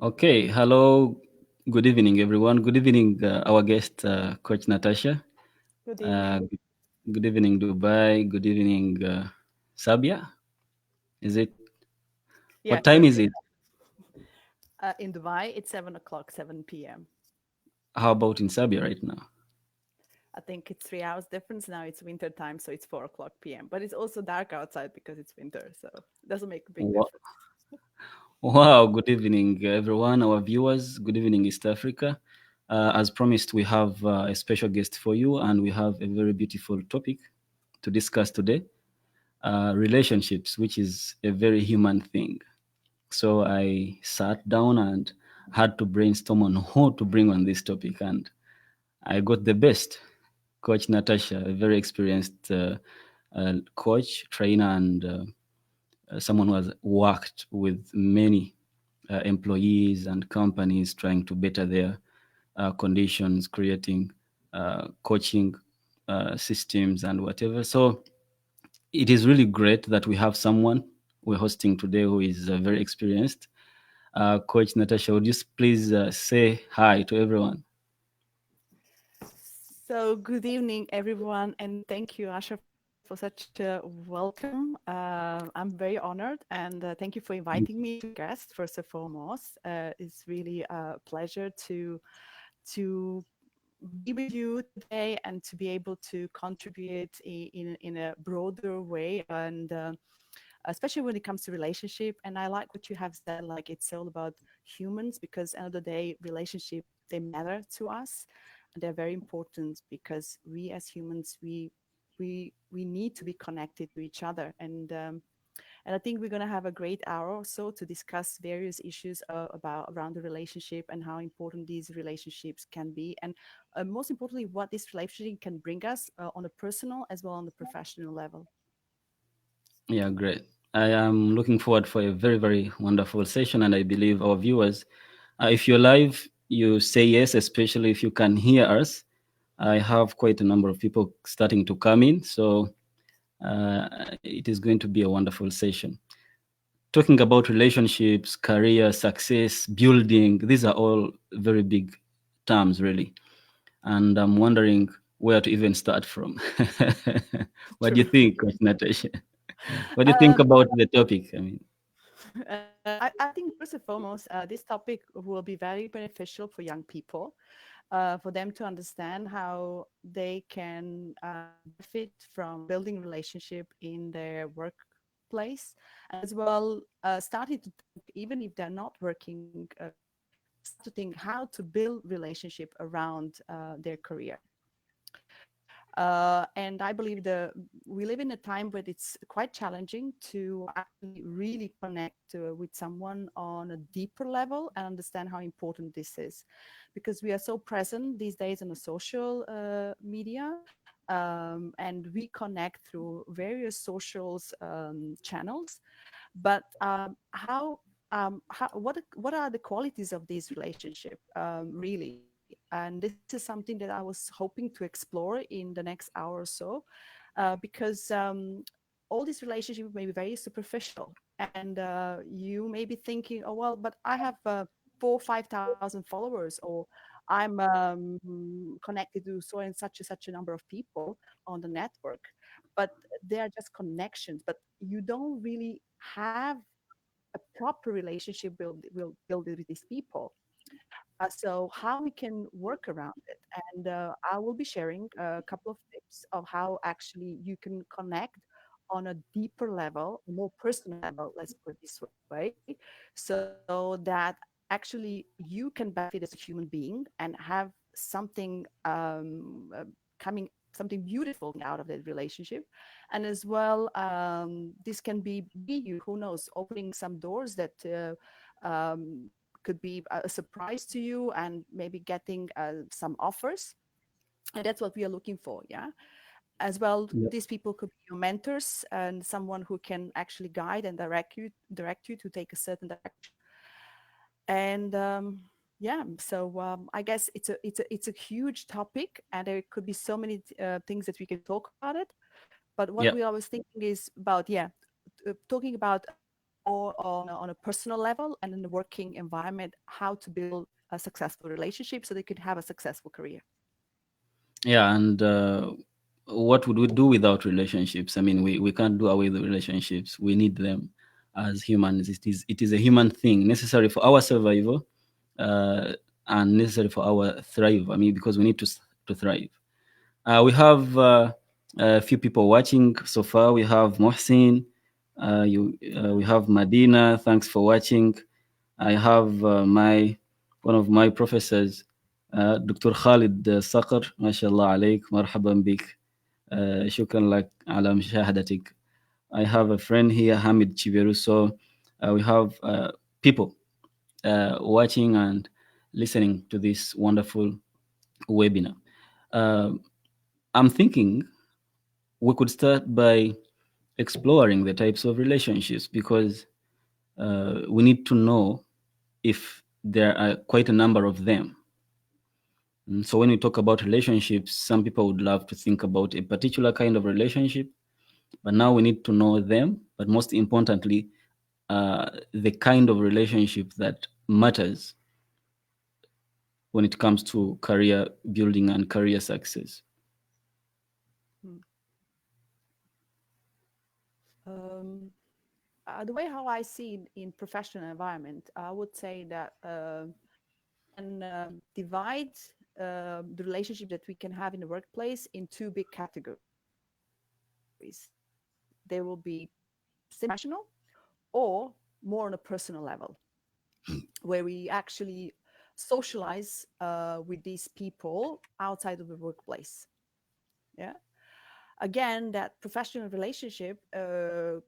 Okay, hello, good evening, everyone. Good evening, our guest, Coach Natasha. Good Uh, evening. g- good evening, Dubai. Good evening, Sabia. Is it? Yeah, What time is correct. it? In Dubai, it's 7 o'clock, 7 p.m. How about in Sabia right now? I think it's 3 hours difference. Now it's winter time, so it's 4 o'clock p.m. But it's also dark outside because it's winter, so it doesn't make a big Wa- difference. Wow, good evening, everyone, our viewers. Good evening, East Africa. As promised, we have a special guest for you, and we have a very beautiful topic to discuss today relationships, which is a very human thing. So I sat down and had to brainstorm on who to bring on this topic, and I got the best, Coach Natasha, a very experienced coach, trainer, and someone who has worked with many employees and companies trying to better their conditions, creating coaching systems and whatever. So it is really great that we have someone we're hosting today who is very experienced. Coach Natasha, would you please say hi to everyone? So, good evening, everyone, and thank you, Asha, for such a welcome. I'm very honored, and thank you for inviting me to be your guest. First and foremost, it's really a pleasure to be with you today and to be able to contribute in a broader way, and especially when it comes to relationship. And I like what you have said, like it's all about humans, because end of the day relationship, they matter to us, and they're very important because we as humans, we need to be connected to each other. And I think we're going to have a great hour or so to discuss various issues about around the relationship and how important these relationships can be, and most importantly, what this relationship can bring us on a personal as well on the professional level. Yeah, great. I am looking forward for a very, very wonderful session, and I believe our viewers, if you're live, you say yes, especially if you can hear us. I have quite a number of people starting to come in, so it is going to be a wonderful session. Talking about relationships, career, success, building, these are all very big terms, really. And I'm wondering where to even start from. What do you True. think, Coach Natasha? What do you think Um, about the topic? I mean, I think first and foremost, this topic will be very beneficial for young people, for them to understand how they can benefit from building relationship in their workplace, and as well starting to think, even if they're not working, start to think how to build relationship around their career. And I believe we live in a time where it's quite challenging to actually really connect with someone on a deeper level and understand how important this is, because we are so present these days on the social media, and we connect through various socials channels. But what are the qualities of these relationship really? And this is something that I was hoping to explore in the next hour or so, because all these relationships may be very superficial, and you may be thinking, oh well, but I have 4 or 5 thousand followers, or I'm connected to so and such a number of people on the network, but they are just connections, but you don't really have a proper relationship build with these people. So how we can work around it, and I will be sharing a couple of tips of how actually you can connect on a deeper level, a more personal level, let's put it this way, so that actually you can benefit as a human being and have something coming, something beautiful out of that relationship. And as well, this can be you, who knows, opening some doors that could be a surprise to you, and maybe getting some offers. And that's what we are looking for. Yeah. As well, yeah, these people could be your mentors and someone who can actually guide and direct you to take a certain direction. And yeah, so I guess it's a huge topic, and there could be so many things that we can talk about it. But what yeah, we always thinking is about, yeah, talking about more on a personal level and in the working environment, how to build a successful relationship so they could have a successful career. Yeah, and what would we do without relationships? I mean, we can't do away with relationships. We need them as humans. It is a human thing, necessary for our survival, uh, and necessary for our thrive. I mean, because we need to thrive. We have a few people watching so far. We have Mohsin. We have Madina. Thanks for watching. I have one of my professors, Dr. Khalid Saqr. ما شاء الله عليك. مرحبا بك. شكرا لك على مشاهدتك. I have a friend here, Hamid Chiveru. So we have people watching and listening to this wonderful webinar. Uh, I'm thinking we could start by exploring the types of relationships, because we need to know if there are quite a number of them. So when we talk about relationships, some people would love to think about a particular kind of relationship, but now we need to know them. But most importantly, the kind of relationship that matters when it comes to career building and career success. Hmm. Um, the way how I see it in professional environment, I would say that and divide the relationship that we can have in the workplace in two big categories. They will be professional or more on a personal level, where we actually socialize with these people outside of the workplace. Yeah. Again, that professional relationship in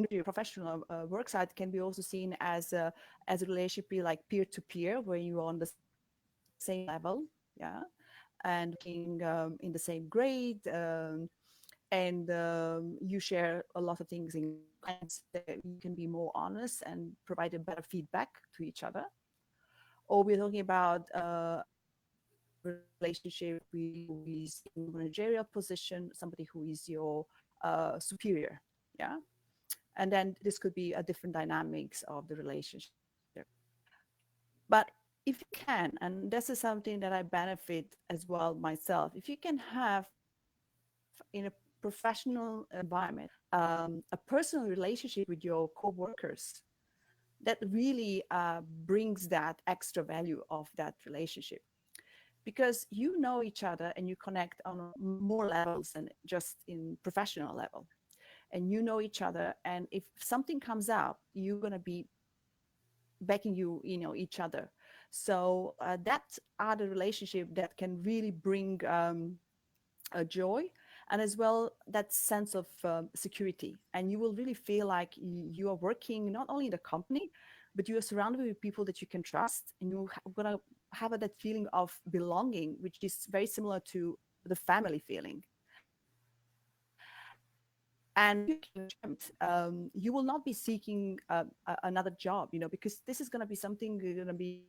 your professional work side can be also seen as a relationship like peer to peer, where you're on the same level, yeah, and working in the same grade, and you share a lot of things in common, that you can be more honest and provide a better feedback to each other. Or we're talking about relationship with who is in managerial position, somebody who is your superior, yeah. And then this could be a different dynamics of the relationship. But if you can, and this is something that I benefit as well myself, if you can have in a professional environment a personal relationship with your co-workers, that really brings that extra value of that relationship, because you know each other and you connect on more levels than just in professional level, and you know each other, and if something comes up, you're going to be backing each other. So that are the relationship that can really bring a joy, and as well that sense of security, and you will really feel like you are working not only in the company, but you are surrounded with people that you can trust, and you're going to have that feeling of belonging, which is very similar to the family feeling. And if you can you will not be seeking another job, because this is going to be something you're going to be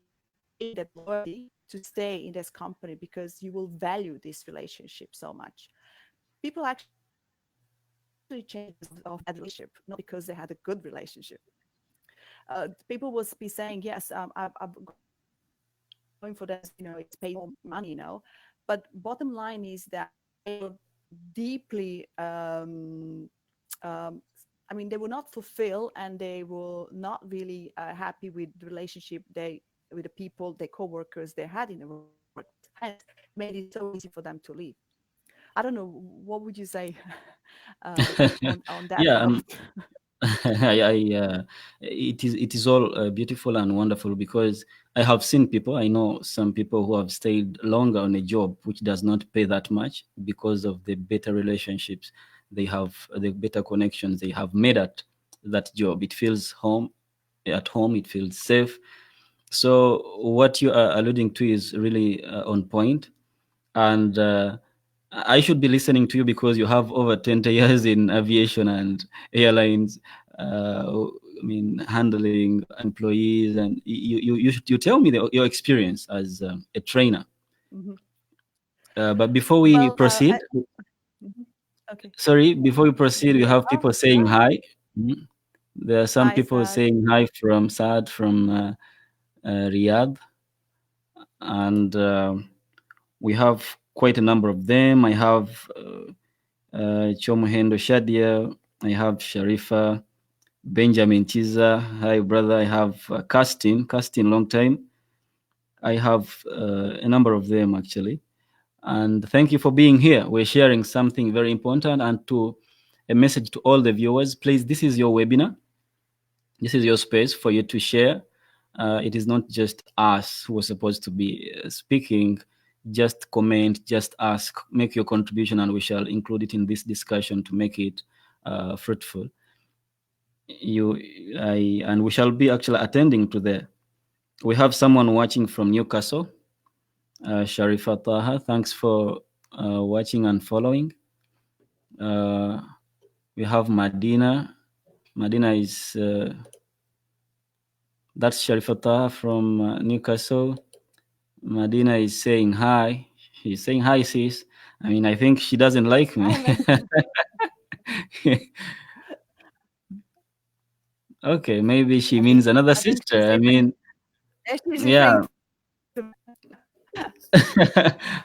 gain that loyalty to stay in this company, because you will value this relationship so much. People actually change because of bad relationship, not because they had a good relationship. People will be saying, yes, I'm going for this, it's paying more money, but bottom line is that they will deeply um, I mean, they will not fulfill, and they will not really happy with the relationship they with the people, their co-workers they had in the workplace. Hence, made it so easy for them to leave. I don't know. What would you say on that Yeah, part? it is all beautiful and wonderful, because I have seen people. I know some people who have stayed longer on a job which does not pay that much, because of the better relationships they have, the better connections they have made at that job. It feels at home. It feels safe. So what you are alluding to is really on point, and I should be listening to you because you have over 20 years in aviation and airlines. I mean, handling employees, and you tell me your experience as a trainer. Mhm. But before we Well, proceed, mhm. Okay. sorry, before we proceed, we have Oh, people go saying ahead. hi. Mhm. There are some Hi, people Sad. saying hi from Saad from Riyadh, and we have quite a number of them. I have Chomuhendo Shadia, I have Sharifa, Benjamin Chiza. Hi, brother. I have Castin, long time. I have a number of them actually. And thank you for being here. We're sharing something very important, and to a message to all the viewers, please, this is your webinar. This is your space for you to share. It is not just us who are supposed to be speaking. Just comment, just ask, make your contribution, and we shall include it in this discussion to make it fruitful. And we shall be actually attending to the. We have someone watching from Newcastle, Sharifa Taha. Thanks for watching and following. Uh, we have Madina. Madina is that's Sharifa Taha from Newcastle. Madina is saying hi. She's saying hi, sis. I mean, I think she doesn't like me. Hi, Medina. Okay, maybe she I think means another I think she's sister. I referring. mean, She's referring yeah, to.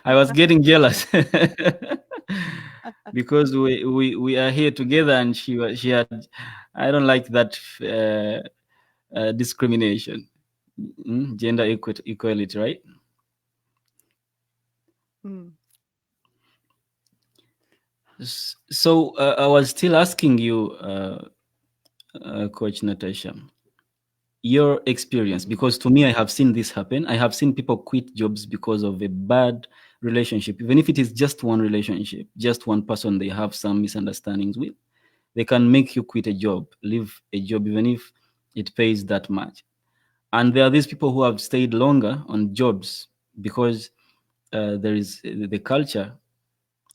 I was getting jealous because we are here together, and she had. I don't like that discrimination. Gender equality, right? Mm. So I was still asking you, Coach Natasha, your experience, Mhm. because to me, I have seen this happen. I have seen people quit jobs because of a bad relationship, even if it is just one relationship, just one person they have some misunderstandings with. They can make you quit a job, leave a job, even if it pays that much. And there are these people who have stayed longer on jobs because there is the culture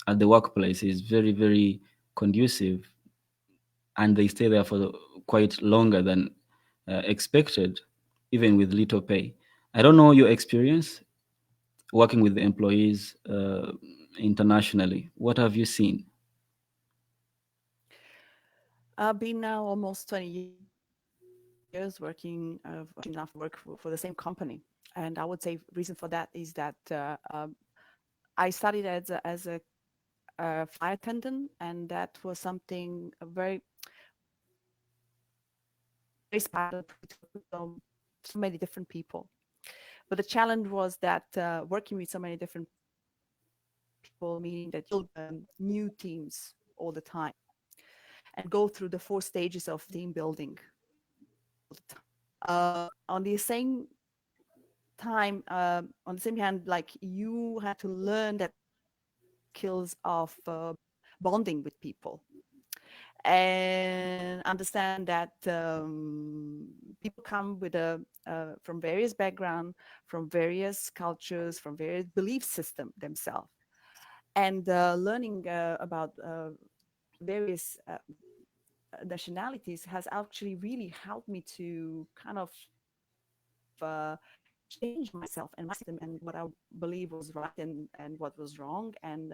at the workplace is very, very conducive, and they stay there for quite longer than expected, even with little pay. I don't know your experience working with the employees internationally. What have you seen? I've been now almost 20 years working, fortunate enough to work for the same company. And I would say reason for that is that I studied as a flight attendant, and that was something very very special to work with so many different people. But the challenge was that working with so many different people, meaning that you have to build new teams all the time and go through the 4 stages of team building all the time. On the same hand, like you had to learn that skills of bonding with people and understand that people come with a from various background, from various cultures, from various belief system themselves, and learning about various nationalities has actually really helped me to kind of change myself and my system and what I believe was right and what was wrong, and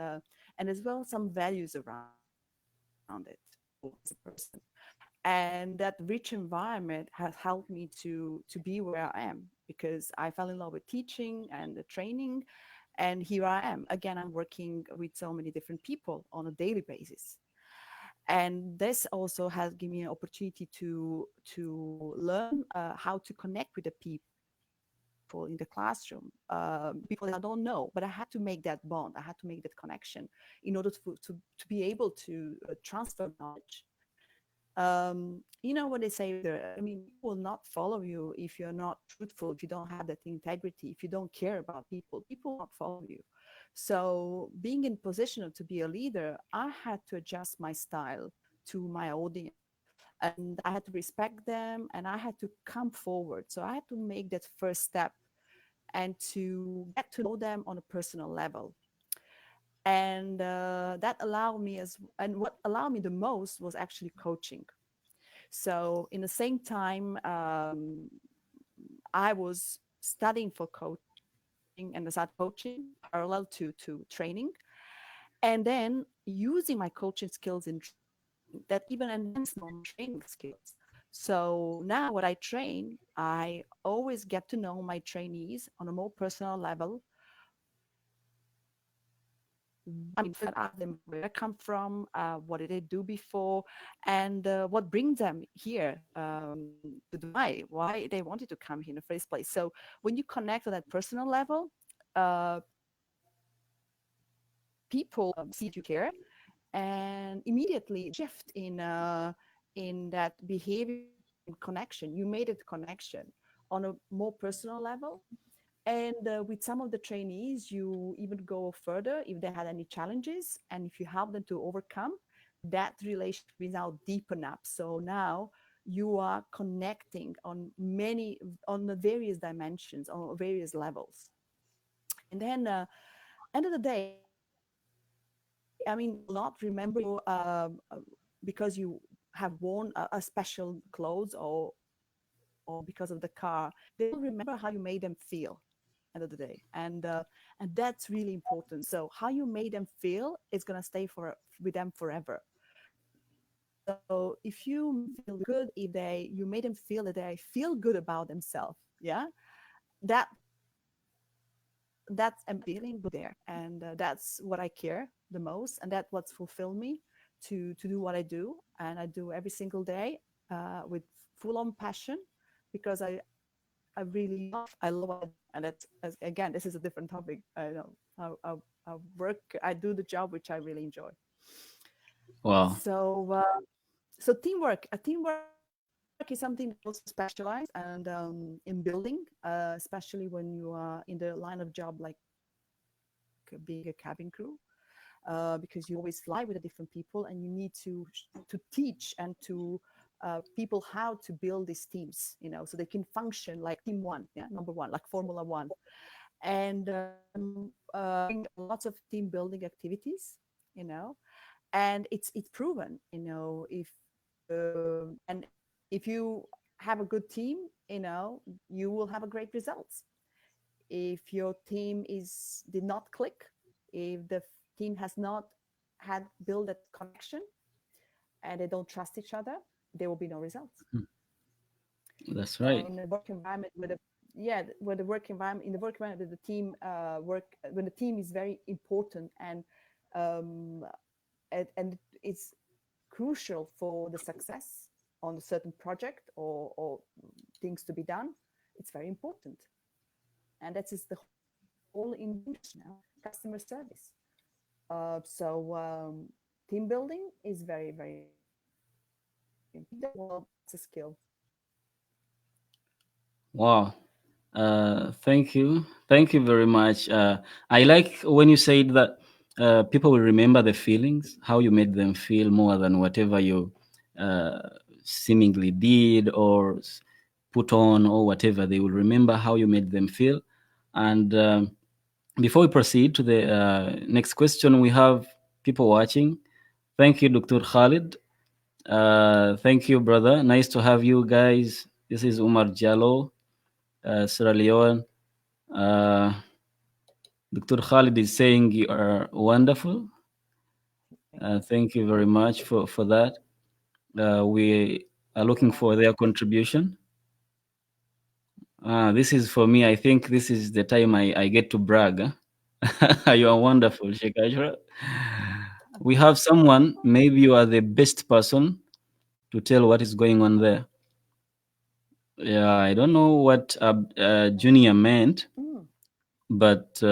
as well some values around it as a person. And that rich environment has helped me to be where I am because I fell in love with teaching and the training, and here I am again. I'm working with so many different people on a daily basis, and this also has given me an opportunity to learn how to connect with the people in the classroom, people that I don't know, but I had to make that bond. I had to make that connection in order to be able to transfer knowledge. You know what they say there. I mean, people will not follow you if you're not truthful, if you don't have that integrity, if you don't care about people. People will not follow you. So, being in position to be a leader, I had to adjust my style to my audience, and I had to respect them, and I had to come forward. So, I had to make that first step and to get to know them on a personal level. And that allowed me and what allowed me the most was actually coaching. So in the same time, I was studying for coaching and I started coaching parallel to training, and then using my coaching skills in training. that even enhance normal training skills. So now what I train, I always get to know my trainees on a more personal level. I mean, first I ask them where they come from, what did they do before, and what brings them here to Dubai, why they wanted to come here in the first place. So when you connect on that personal level, uh, people see that you care, and immediately shift in that behavior and connection. You made it connection on a more personal level. And with some of the trainees, you even go further if they had any challenges, and if you help them to overcome, that relationship is now deepen up. So now you are connecting on the various dimensions, on various levels. And then, end of the day, I mean, people will not remember you because you have worn a special clothes or because of the car. They will remember how you made them feel end of the day, and that's really important. So how you made them feel is going to stay for with them forever. So if you made them feel good, if you made them feel that they feel good about themselves, yeah, that's a feeling good there, and that's what I care the most, and that's what's fulfilled me to do what I do, and I do every single day with full on passion, because I really I love what I do, and that's again, this is a different topic. I know I work, I do the job which I really enjoy. Wow. So so teamwork is something that I also specialize and in building, especially when you are in the line of job like being a cabin crew, because you always fly with the different people, and you need to teach and to people how to build these teams, so they can function like team one, yeah, number one, like Formula One. And lots of team building activities, you know, and it's proven, if and if you have a good team, you will have a great results. If your team is did not click, if the team has not had built that connection, and they don't trust each other, there will be no results. That's So right. in the work environment, where the work environment in the work environment, the team work when the team is very important, um, and it's crucial for the success on a certain project or things to be done. It's very important, and that is the whole in the industry now, customer service. Team building is very, very important. Well, that's a skill. Wow. Thank you. Thank you very much. I like when you said that people will remember the feelings, how you made them feel more than whatever you uh, seemingly did or put on or whatever. They will remember how you made them feel. And before we proceed to the next question, we have people watching. Thank you, Dr. Khalid. Thank you, brother. Nice to have you guys. This is Umar Jallo, Sierra Leone. Uh, Dr. Khalid is saying you are wonderful. Thank you very much for that. We are looking Wow. for their contribution. This is for me. I think this is the time I get to brag. Huh? You are wonderful, Sheikh Ashra. We have someone, maybe you are the best person to tell what is going on there. Yeah, I don't know what Junior meant, Mm. but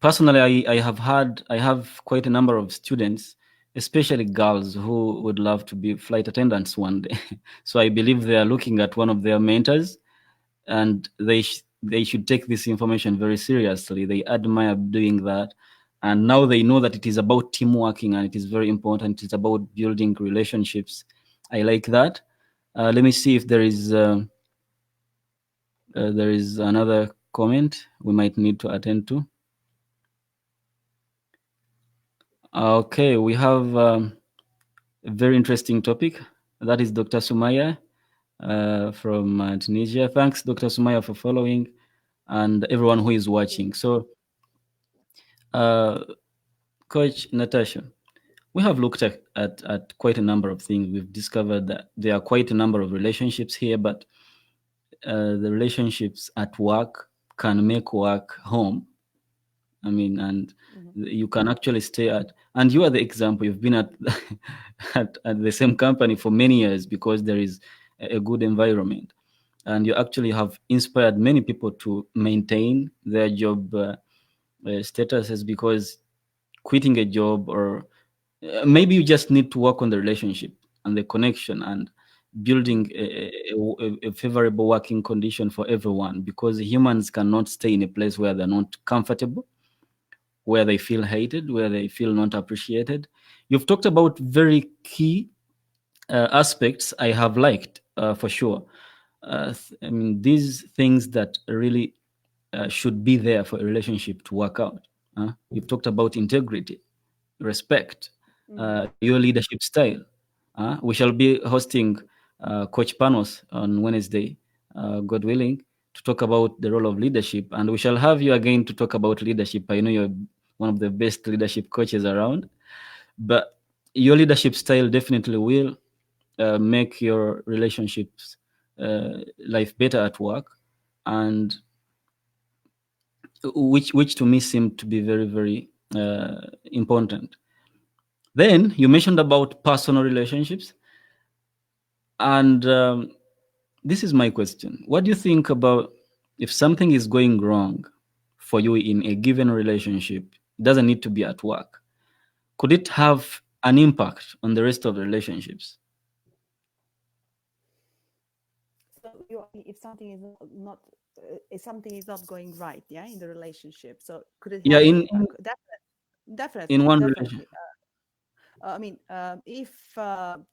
personally, I have quite a number of students, especially girls, who would love to be flight attendants one day. So I believe they are looking at one of their mentors, and they should take this information very seriously. They admire doing that, and now they know that it is about teamworking and it is very important. It's about building relationships. I like that. Let me see if there is another comment we might need to attend to. Okay, we have a very interesting topic. That is Dr. Sumaya from Tunisia. Thanks, Dr. Sumaya, for following, and everyone who is watching. So, uh, Coach Natasha, We have looked at quite a number of things. We've discovered that there are quite a number of relationships here, but the relationships at work can make work home. I mean, and Mhm. you can actually stay at, and you are the example. You've been at at the same company for many years because there is a good environment, and you actually have inspired many people to maintain their job statuses because quitting a job or maybe you just need to work on the relationship and the connection and building Mm. a favorable working condition for everyone because humans cannot stay in a place where they're not comfortable, where they feel hated, where they feel not appreciated. You've talked about very key aspects I have liked for sure. I mean, these things that really should be there for a relationship to work out. You've talked about integrity, respect, Mm. your leadership style. We shall be hosting Coach Panos on Wednesday, God willing, to talk about the role of leadership. And we shall have you again to talk about leadership. I know you're one of the best leadership coaches around, but your leadership style definitely will make your relationships life better at work, and which to me seemed to be very very important. Then you mentioned about personal relationships, and this is my question. What do you think about if something is going wrong for you in a given relationship? It doesn't need to be at work. Could it have an impact on the rest of the relationships? So you asking if something is not if something is not going right, yeah, in the relationship. So could it Yeah, have an in impact? in Definitely, one relationship. definitely. I mean, if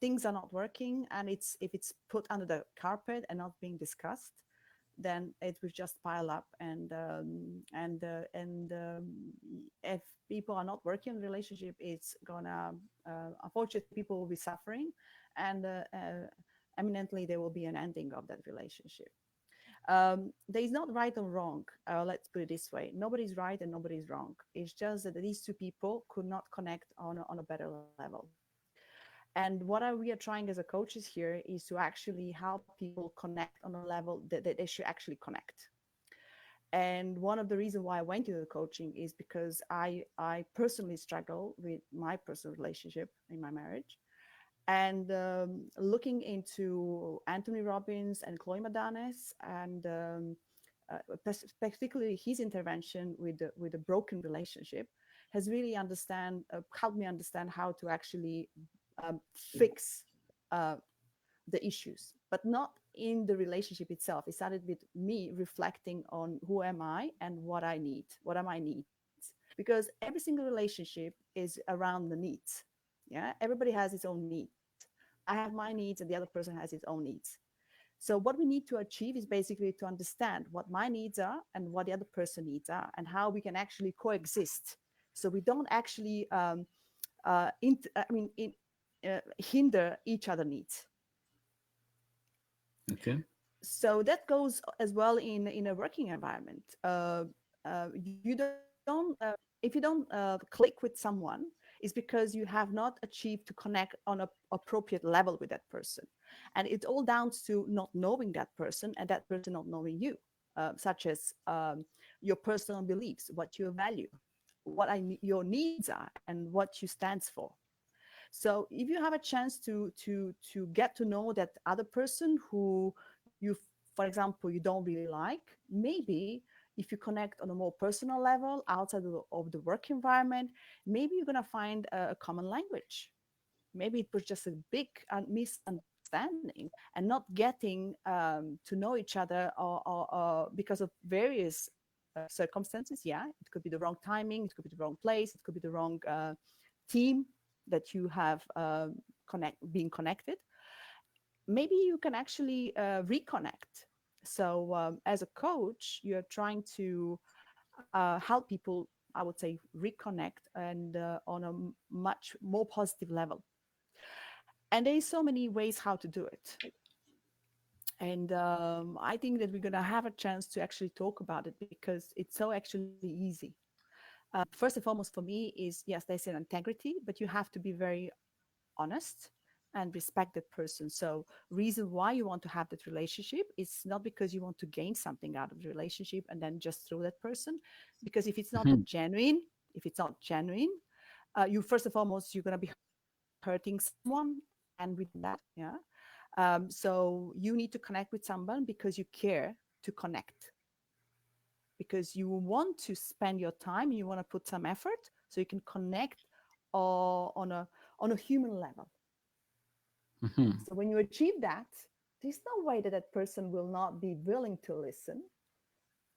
things are not working and if it's put under the carpet and not being discussed, then it will just pile up if people are not working in the relationship, it's gonna unfortunately people will be suffering, and eminently there will be an ending of that relationship. There is not right or wrong. Let's put it this way: nobody's right and nobody's wrong. It's just that these two people could not connect on a better level. And we are trying as a coaches here is to actually help people connect on a level that they should actually connect. And one of the reasons why I went into the coaching is because I personally struggle with my personal relationship in my marriage, and looking into Anthony Robbins and Chloe Madanes, and particularly his intervention with the broken relationship, has really helped me understand how to actually fix uh, the issues, but not in the relationship itself. It started with me reflecting on who am I and what I need, what are my needs, because every single relationship is around the needs. Yeah, everybody has its own needs. I have my needs and the other person has its own needs. So what we need to achieve is basically to understand what my needs are and what the other person needs are, and how we can actually coexist. So we don't actually, hinder each other needs. Okay. So that goes as well in a working environment. You don't if you don't click with someone, is because you have not achieved to connect on a appropriate level with that person, and it's all down to not knowing that person and that person not knowing you, such as your personal beliefs, what you value, your needs are, and what you stands for. So if you have a chance to get to know that other person who you, for example, you don't really like, maybe if you connect on a more personal level outside of the work environment, maybe you're going to find a common language. Maybe it was just a big misunderstanding and not getting to know each other, or because of various circumstances. Yeah, it could be the wrong timing, it could be the wrong place, it could be the wrong team that you have being connected. Maybe you can actually reconnect. So as a coach, you're trying to help people, I would say, reconnect, and on a much more positive level. And there is so many ways how to do it. And I think that we're going to have a chance to actually talk about it because it's so actually easy. First and foremost for me is, yes, there's an integrity, but you have to be very honest and respect that person. So reason why you want to have that relationship is not because you want to gain something out of the relationship and then just throw that person. Because if it's not a Mhm. genuine, if it's not genuine, you first and foremost, you're going to be hurting someone, and we don't that. Yeah. So you need to connect with someone because you care to connect, because you want to spend your time, you want to put some effort so you can connect on a human level. Mhm. So when you achieve that, there's no way that that person will not be willing to listen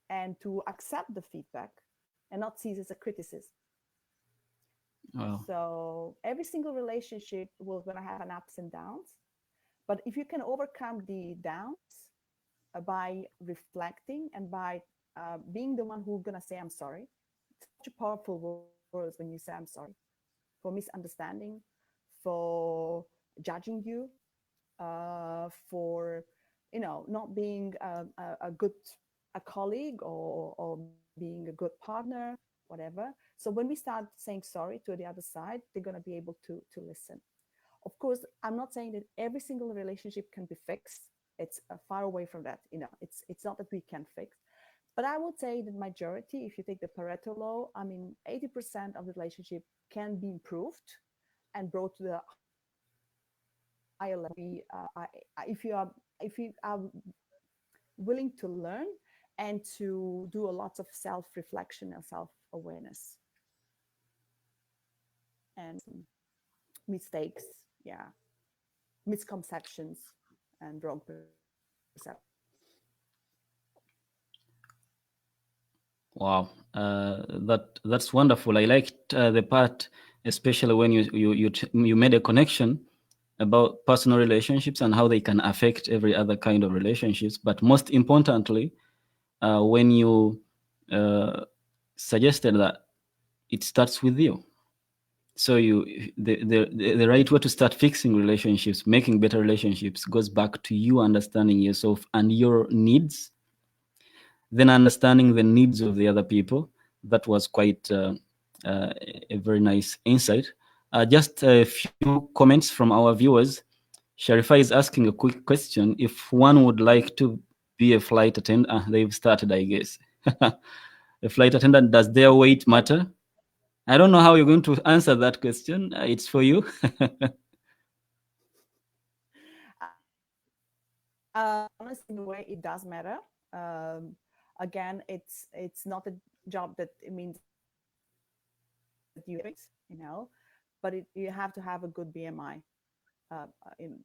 and to accept the feedback and not see it as a criticism. Wow. So every single relationship will gonna have an ups and downs, but if you can overcome the downs by reflecting and by being the one who's gonna say I'm sorry, it's such a powerful words when you say I'm sorry for misunderstanding, for judging you, for not being a good a colleague, or being a good partner, whatever. So when we start saying sorry to the other side, they're going to be able to listen. Of course, I'm not saying that every single relationship can be fixed. It's far away from that. It's not that we can fix, but I would say that majority, if you take the Pareto law, I mean 80% of the relationship can be improved and brought to the higher level. If you are willing to learn and to do a lot of self-reflection and self-awareness and mistakes, yeah, misconceptions and wrong perception. Wow, that's wonderful. I liked the part, especially when you made a connection about personal relationships and how they can affect every other kind of relationships. But most importantly, when you uh, suggested that it starts with you. So the right way to start fixing relationships, making better relationships, goes back to you understanding yourself and your needs, then understanding the needs of the other people. That was quite a very nice insight. Just a few comments from our viewers. Sharifa is asking a quick question. If one would like to be a flight attendant, they've started, I guess. A flight attendant, does their weight matter? I don't know how you're going to answer that question. It's for you. Honestly, in a way, it does matter. Again, it's not a job that it means that you but you have to have a good BMI. In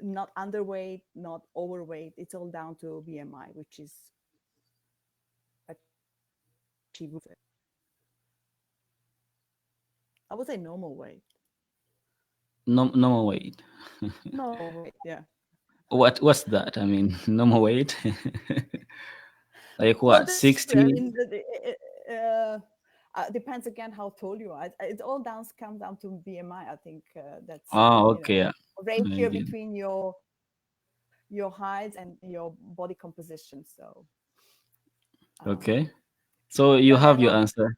not underweight, not overweight. It's all down to BMI, which is achievable. I would say normal weight. No, no weight. Normal weight, yeah. What's that? I mean, normal weight. Like Well, what? that's true. I 60? mean, depends again how tall you are. It all comes down to BMI. I think that's Oh, okay. Yeah. a I ratio get it. between your height and your body composition. So, um, Okay. So you but they're have your not. answer.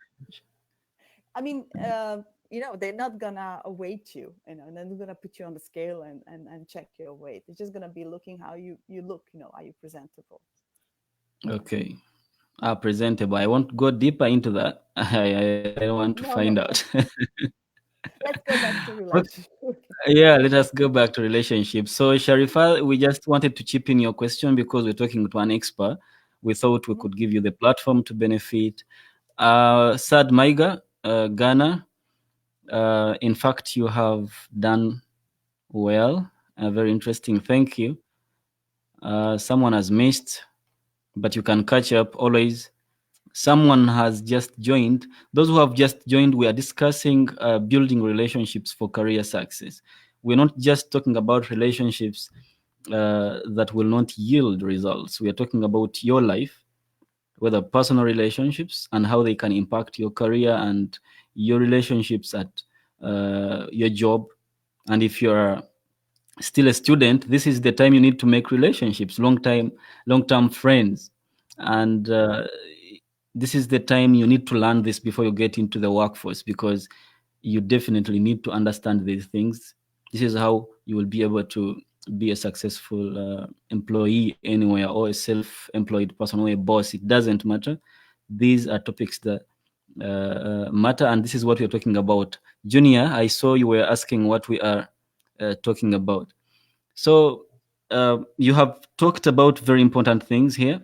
I mean, they're not gonna weight you. And they're not gonna put you on the scale and check your weight. It's just gonna be looking how you look. Are you presentable? Okay. Presentable. I won't go deeper into that. I don't want to No, find no, out. no. Let's go back to Okay. relationship. Okay. Yeah, let us go back to relationships. So, Sharifa, we just wanted to chip in your question because we're talking to an expert. We thought we Mhm. could give you the platform to benefit. Sad Maiga, Ghana, in fact, you have done well. Very interesting. Thank you. Someone has missed, but you can catch up always. Someone has just joined. Those who have just joined, we are discussing building relationships for career success. We're not just talking about relationships that will not yield results. We are talking about your life, whether personal relationships and how they can impact your career and your relationships at your job. And if you're still a student, this is the time you need to make relationships, long term friends. And this is the time you need to learn this before you get into the workforce, because you definitely need to understand these things. This is how you will be able to be a successful employee anywhere, or a self-employed person, or a boss. It doesn't matter. These are topics that matter, and this is what we're talking about. Junior, I saw you were asking what we are talking about. So you have talked about very important things here.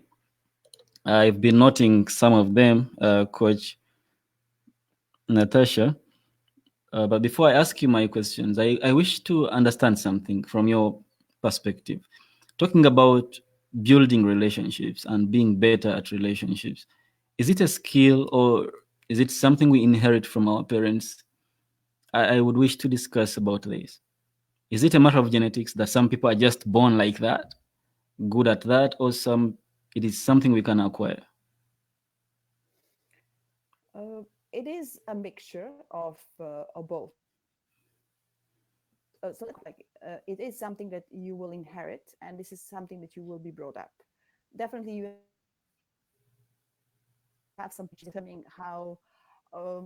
I've been noting some of them, Coach Natasha. But before I ask you my questions, I wish to understand something from your perspective. Talking about building relationships and being better at relationships, is it a skill, or is it something we inherit from our parents? I would wish to discuss about this. Is it a matter of genetics that some people are just born like that, good at that, or it is something we can acquire? It is a mixture of both. So it is something that you will inherit, and this is something that you will be brought up. Definitely, you have some determining how I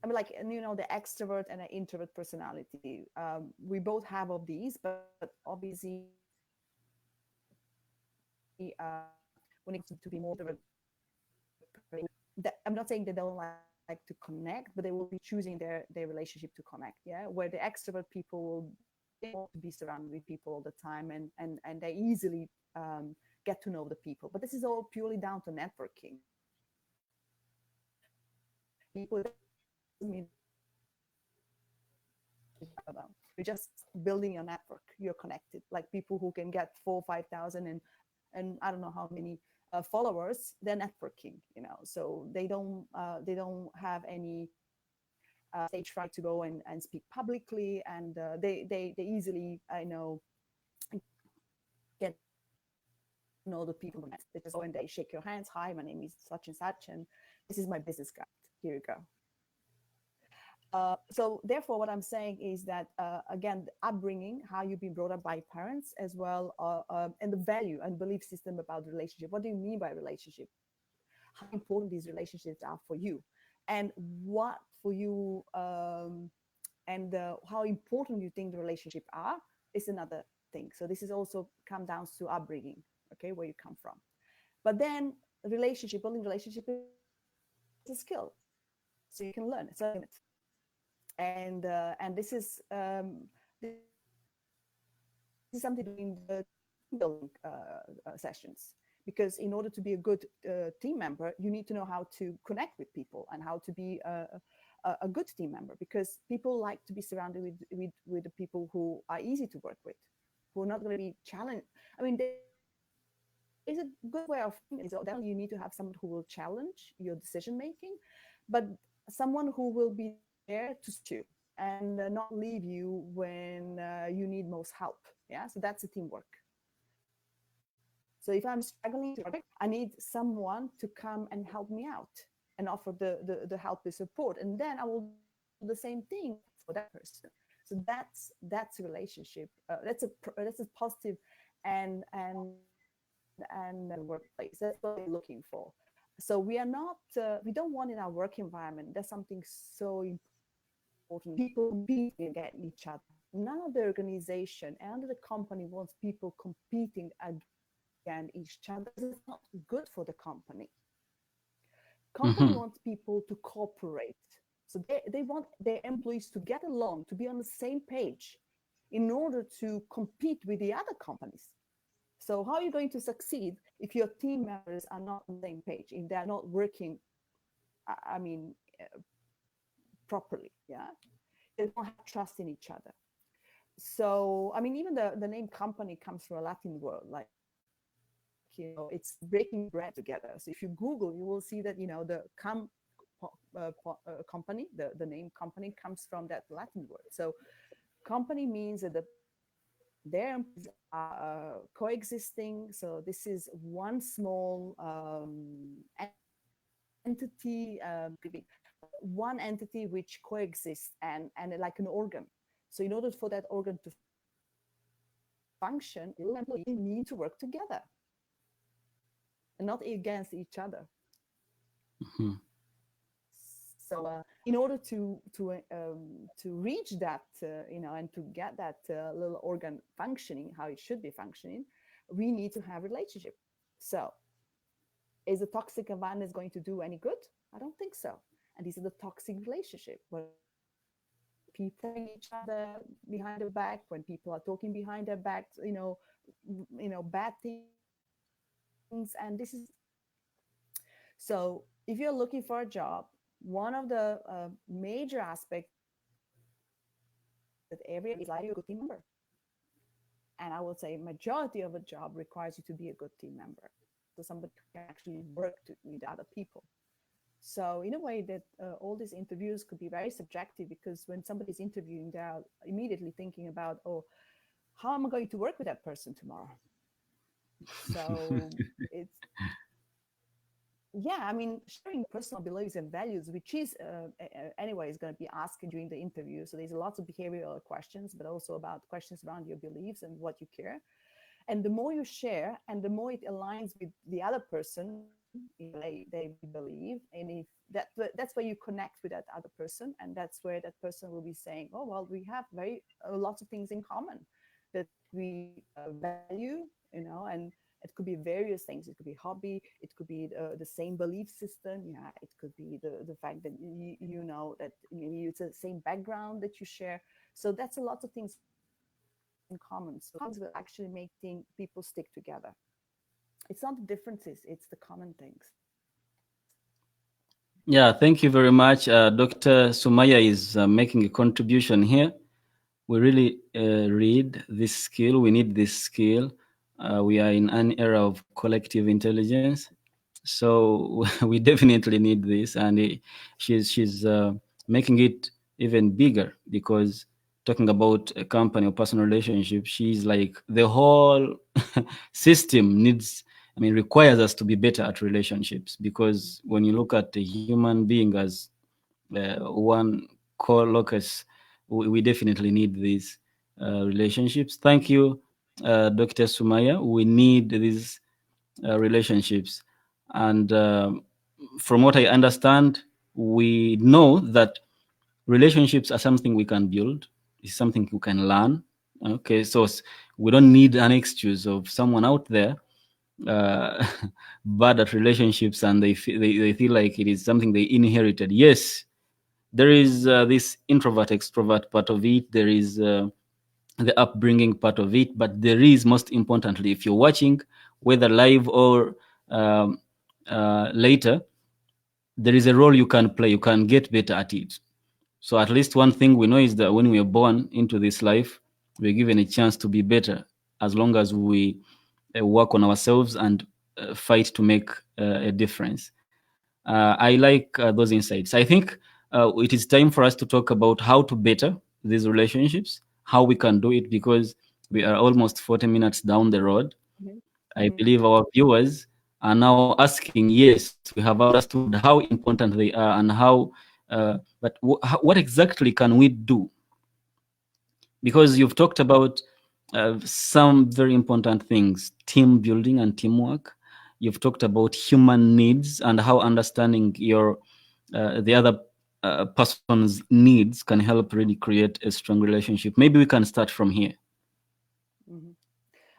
mean, like, and, the extrovert and the introvert personality. We both have of these, but obviously, when it comes to be more introvert person, I'm not saying they don't like to connect, but they will be choosing their relationship to connect. Yeah, where the extrovert people will they want to be surrounded with people all the time, and they easily get to know the people. But this is all purely down to networking. People, it doesn't mean you're just building your network. You're connected, like people who can get 4 5,000 and I don't know how many followers. They're networking, so they don't have any stage fright to go and speak publicly, and they easily, I know, get to know the people from the net. They just go and they shake your hands. Hi, my name is such and such, and this is my business card. Here you go. So therefore, what I'm saying is that, again, the upbringing, how you've been brought up by parents, as well, and the value and belief system about relationship. What do you mean by relationship? How important these relationships are for you, and what for you, and how important you think the relationship are is another thing. So this is also come down to upbringing, okay, where you come from. But then building relationship is a skill, so you can learn. It's not a limit. And this is something during the team building sessions, because in order to be a good team member, you need to know how to connect with people and how to be a good team member, because people like to be surrounded with the people who are easy to work with, who are not going to be challenged. I mean, there's a good way of thinking. So definitely you need to have someone who will challenge your decision making, but someone who will be there to support you and not leave you when you need most help. Yeah, so that's a teamwork. So if I'm struggling to work, I need someone to come and help me out and offer the help, the support, and then I will do the same thing for that person. So that's a relationship. That's a positive and workplace. That's what we're looking for. So we don't want in our work environment. There's something so important. People competing against each other. None of the organization and the company wants people competing against each other, because it's not good for the company. Company wants Hmm. people to cooperate. So they want their employees to get along, to be on the same page, in order to compete with the other companies. So how are you going to succeed if your team members are not on the same page, if they're not working, I mean, properly? Yeah, they don't have trust in each other. So I mean, even the name company comes from a Latin word, like, it's breaking bread together. So if you Google, you will see that, company, the name company comes from that Latin word. So company means that their employees are coexisting. So this is one small entity, one entity which coexists and like an organ. So in order for that organ to function, all employees need to work together. and not against each other. Mhm. So in order to reach that, and to get that little organ functioning how it should be functioning, we need to have relationship. So is a toxic environment going to do any good? I don't think so. And this is the toxic relationship where people are telling each other behind their back, when people are talking behind their back, bad things. And this is, so if you're looking for a job, one of the major aspects that every employer is like you a good team member. And I will say majority of a job requires you to be a good team member. So somebody who can actually work with other people. So in a way that all these interviews could be very subjective, because when somebody's interviewing, they are immediately thinking about, oh, how am I going to work with that person tomorrow? So it's, yeah, I mean, sharing personal beliefs and values, which is anyway is going to be asked during the interview. So there's lots of behavioral questions, but also about questions around your beliefs and what you care. And the more you share and the more it aligns with the other person in what they believe, and if that's where you connect with that other person, and that's where that person will be saying, oh well, we have very lots of things in common that we value, and it could be various things. It could be hobby, it could be the same belief system, yeah, it could be the fact that that maybe it's the same background that you share. So that's a lot of things in common. So those things will actually make people stick together. It's not the differences, it's the common things. Yeah, thank you very much. Dr. Sumaya is making a contribution here. We really read this skill. We need this skill. We are in an era of collective intelligence, so we definitely need this. And she's making it even bigger, because talking about a company or personal relationship, she's like the whole system needs. I mean, requires us to be better at relationships, because when you look at the human being as one core locus, we definitely need these relationships. Thank you, Dr. Sumaya. We need these relationships. And from what I understand, we know that relationships are something we can build, it's something you can learn. Okay, so we don't need an excuse of someone out there uh, bad at relationships, and they feel like it is something they inherited. Yes, there is this introvert extrovert part of it, there is the upbringing part of it, but there is, most importantly, if you're watching, whether live or um, later, there is a role you can play, you can get better at it. So at least one thing we know is that when we are born into this life, we're given a chance to be better, as long as we work on ourselves and fight to make a difference. I like those insights. I think it is time for us to talk about how to better these relationships, how we can do it, because we are almost 40 minutes down the road. Mhm. I Mhm. believe our viewers are now asking, yes, we have understood how important they are and how, but what exactly can we do? Because you've talked about some very important things: team building and teamwork. You've talked about human needs and how understanding your the other person's needs can help really create a strong relationship. Maybe we can start from here. Mhm.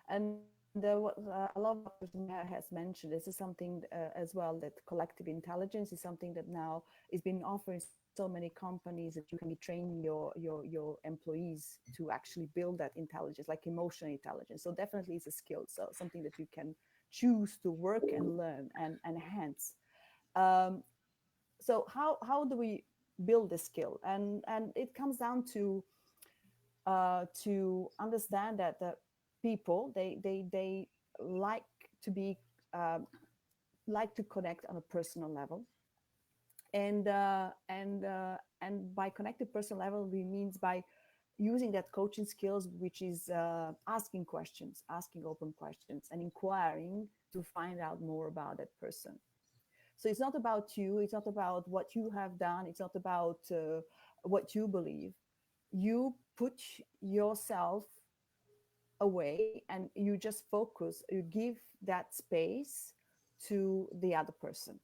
And I love what Dr. Sumaya has mentioned. This is something as well, that collective intelligence is something that now is being offered in so many companies, that you can be training your employees to actually build that intelligence, like emotional intelligence. So definitely it's a skill, so something that you can choose to work and learn and enhance. Um, so how do we build this skill? And it comes down to understand that the people, they like to be um, like to connect on a personal level, and by connected personal level, we means by using that coaching skills, which is asking questions, asking open questions, and inquiring to find out more about that person. So it's not about you, it's not about what you have done, it's not about what you believe. You put yourself away and you just focus, you give that space to the other person.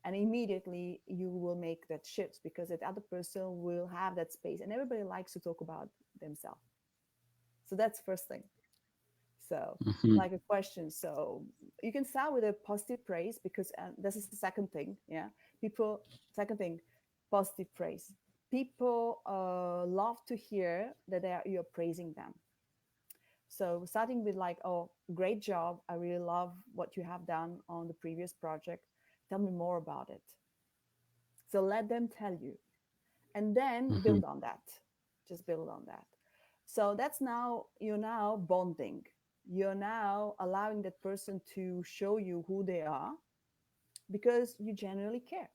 And immediately you will make that shift because that other person will have that space. And everybody likes to talk about themselves. So that's first thing. So, Mhm. like a question. So, you can start with a positive praise because this is the second thing. Yeah. People, second thing, positive praise. People love to hear that you're praising them. So, starting with like, oh, great job. I really love what you have done on the previous project. Tell me more about it. So, let them tell you and then Mhm. build on that. Just build on that. So that's now you're now bonding. You're now allowing that person to show you who they are because you genuinely care.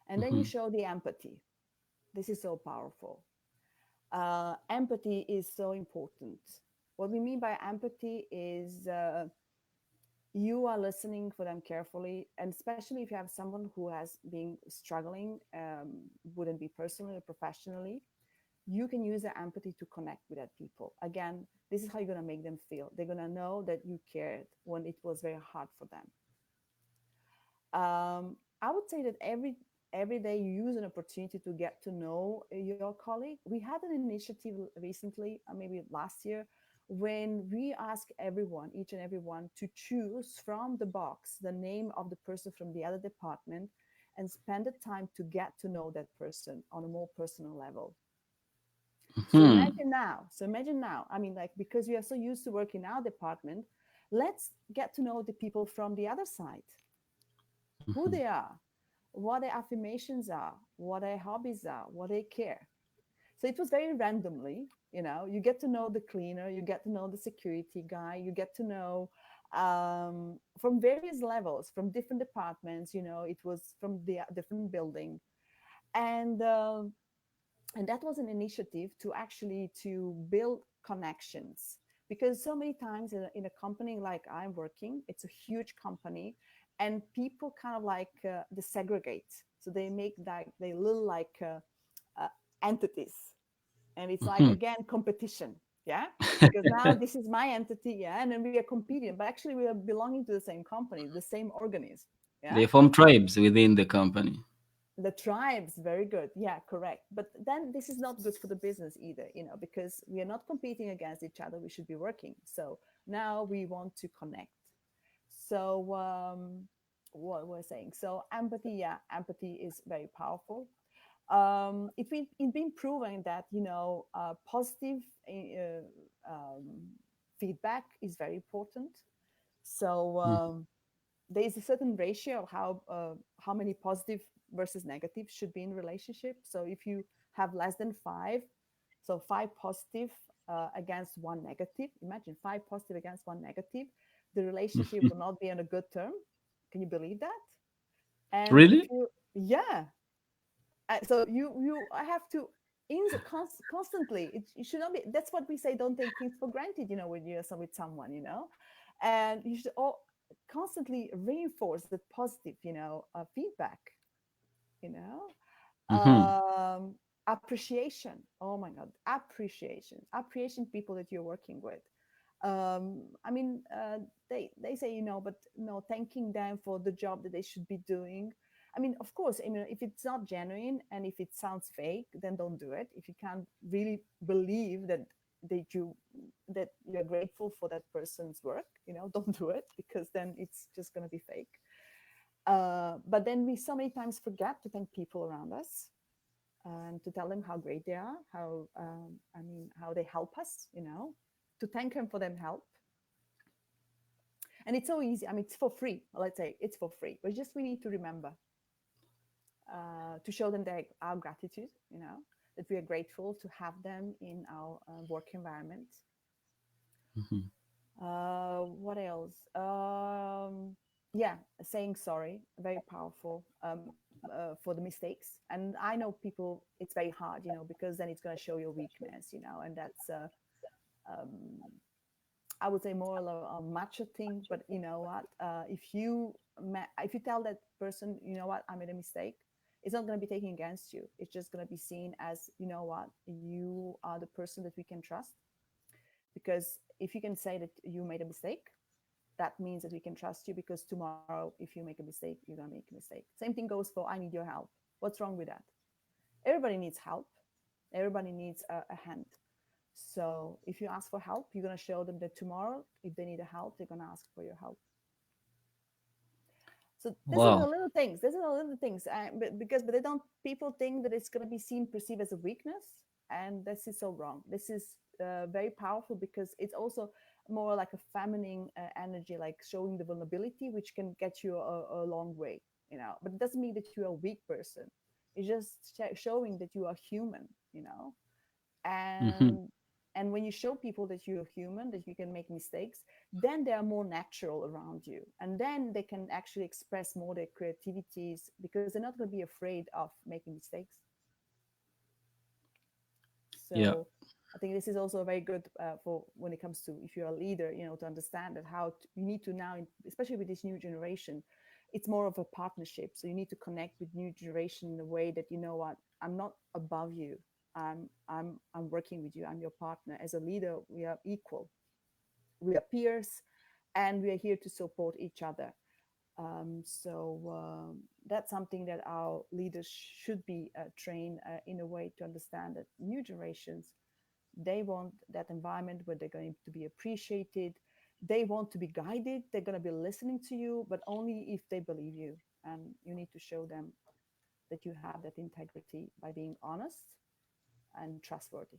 And then you Mhm. show the empathy. This is so powerful. Empathy is so important. What we mean by empathy is you are listening for them carefully, and especially if you have someone who has been struggling, wouldn't be personally or professionally, you can use the empathy to connect with that people. Again, this is how you're going to make them feel. They're going to know that you cared when it was very hard for them. I would say that every day you use an opportunity to get to know your colleague. We had an initiative recently, maybe last year, when we ask everyone, each and everyone, to choose from the box the name of the person from the other department and spend the time to get to know that person on a more personal level. So Mhm. imagine now. So imagine now. I mean, like, because we are so used to working in our department, let's get to know the people from the other side, who Mhm. they are, what their affirmations are, what their hobbies are, what they care. So it was very randomly, you get to know the cleaner, you get to know the security guy, you get to know from various levels, from different departments, it was from the different building. And and that was an initiative to actually to build connections, because so many times in a company like I'm working, it's a huge company, and people kind of like they segregate, so they make like they little like uh, entities, and it's like Mhm. again competition. Yeah, because now this is my entity, yeah, and then we are competing, but actually we are belonging to the same company, the same organism. Yeah, They form tribes within the company. the tribes, very good, yeah, correct. But then this is not good for the business either, because we are not competing against each other, we should be working. So now we want to connect. So what we're saying, so empathy, yeah, empathy is very powerful. It's been proven that positive feedback is very important. So Mhm. there is a certain ratio of how many positive versus negative should be in relationship. So if you have less than five, so five positive against one negative, imagine five positive against one negative, the relationship will not be on a good term. Can you believe that? And if Really? you, yeah, so you have to constantly. It should not be. That's what we say. Don't take things for granted. When you're with someone. And you should all constantly reinforce the positive. Feedback. You know, Mhm. appreciation. Oh my God, appreciation people that you're working with. I mean, they say, but no, thanking them for the job that they should be doing. I mean, of course, if it's not genuine and if it sounds fake, then don't do it. If you can't really believe that you're grateful for that person's work, don't do it, because then it's just going to be fake. But then we so many times forget to thank people around us and to tell them how great they are, how they help us, to thank them for their help. And it's so easy. I mean, it's for free. Let's say it's for free. But just we need to remember to show them our gratitude, that we are grateful to have them in our work environment. Mhm. What else? Yeah, saying sorry, very powerful for the mistakes. And I know people, it's very hard, because then it's going to show your weakness, and that's um, I would say more a macho thing. But you know what? If you tell that person, I made a mistake, it's not going to be taken against you. It's just going to be seen as, what, you are the person that we can trust. Because if you can say that you made a mistake, that means that we can trust you, because tomorrow if you make a mistake, you're going to make a mistake. Same thing goes for I need your help. What's wrong with that? Everybody needs help. Everybody needs a hand. So if you ask for help, you're going to show them that tomorrow, if they need a help, they're going to ask for your help. So this is the Wow. little things. This is the little things, but they don't. People think that it's going to be seen, perceived as a weakness, and this is so wrong. This is very powerful, because it's also more like a feminine energy, like showing the vulnerability, which can get you a long way. But it doesn't mean that you're a weak person. It's just showing that you are human. Mhm. And when you show people that you're human, that you can make mistakes, then they are more natural around you, and then they can actually express more their creativities, because they're not going to be afraid of making mistakes. Yeah. So I think this is also very good for when it comes to, if you're a leader, to understand that you need to now, especially with this new generation, it's more of a partnership. So you need to connect with new generation in a way that, what, I'm not above you. I'm working with you. I'm your partner. As a leader, we are equal. We are peers, and we are here to support each other. That's something that our leaders should be trained in a way to understand, that new generations, they want that environment where they're going to be appreciated. They want to be guided. They're going to be listening to you, but only if they believe you. And you need to show them that you have that integrity by being honest and trustworthy.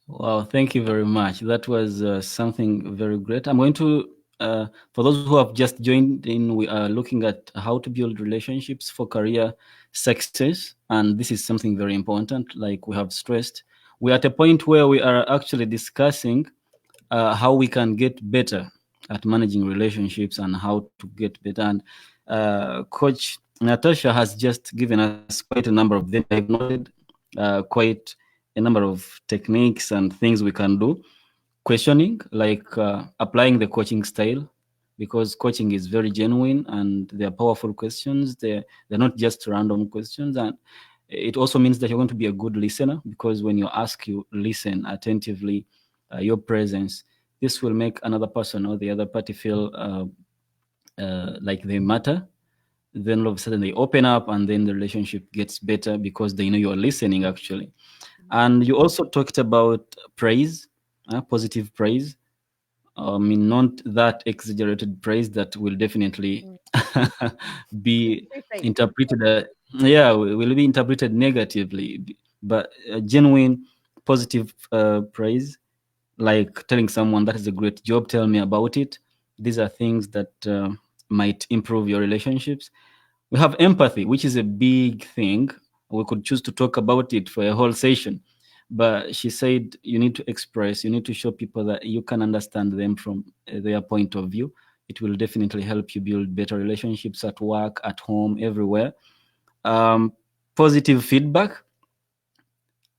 Wow, thank you very much. That was something very great. I'm going to, for those who have just joined in, we are looking at how to build relationships for career success. And this is something very important, like we have stressed. We're at a point where we are actually discussing how we can get better at managing relationships and how to get better. And Coach Natasha has just given us quite a number of them. I've noted quite a number of techniques and things we can do. Questioning, like applying the coaching style, because coaching is very genuine and they're powerful questions. They're not just random questions. And it also means that you're going to be a good listener, because when you ask, you listen attentively, your presence. This will make another person or the other party feel like they matter. Then all of a sudden they open up, and then the relationship gets better because they know you're listening actually. And you also talked about praise, positive praise. I mean, not that exaggerated praise that will definitely Mm. be Be fake. interpreted, yeah, will be interpreted negatively, but genuine positive praise, like telling someone that is a great job, tell me about it. These are things that might improve your relationships. We have empathy, which is a big thing. We could choose to talk about it for a whole session. But she said you need to express, you need to show people that you can understand them from their point of view. It will definitely help you build better relationships at work, at home, everywhere. Um, Positive feedback.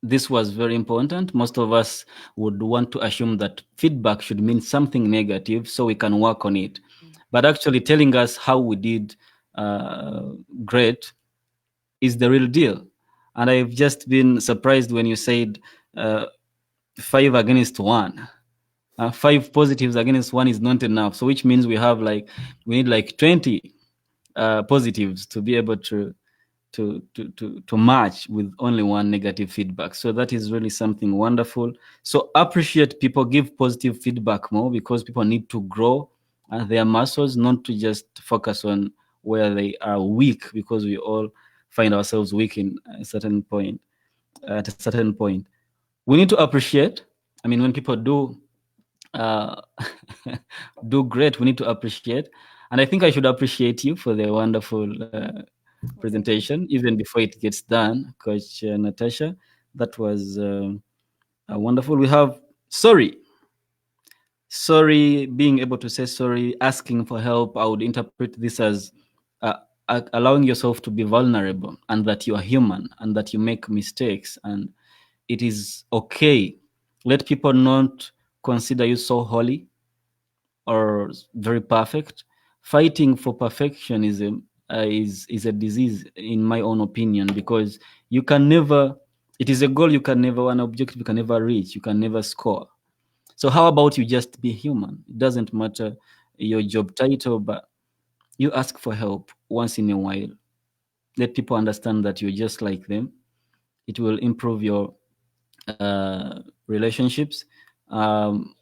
This was very important. Most of us would want to assume that feedback should mean something negative so we can work on it. Mm. But actually, telling us how we did uh, great is the real deal. And I've just been surprised when you said uh, 5 against 1. 5 positives against 1 is not enough. So which means we need like 20 positives to be able to match with only one negative feedback. So that is really something wonderful. So appreciate people, give positive feedback more, because people need to grow their muscles, not to just focus on where they are weak, because we all find ourselves weak in a certain point. At a certain point, we need to appreciate. I mean, when people do uh, do great, we need to appreciate. And I think I should appreciate you for the wonderful Well, thank you. presentation, even before it gets done, Coach Natasha. That was wonderful. We have sorry. Sorry, being able to say sorry, asking for help. I would interpret this as allowing yourself to be vulnerable, and that you are human, and that you make mistakes, and it is okay. Let people not consider you so holy or very perfect. Fighting for perfectionism is a disease, in my own opinion, because you can never. It is a goal you can never, an objective you can never reach. You can never score. So how about you just be human? It doesn't matter your job title, but you ask for help once in a while. Let people understand that you're just like them. It will improve your relationships. Um,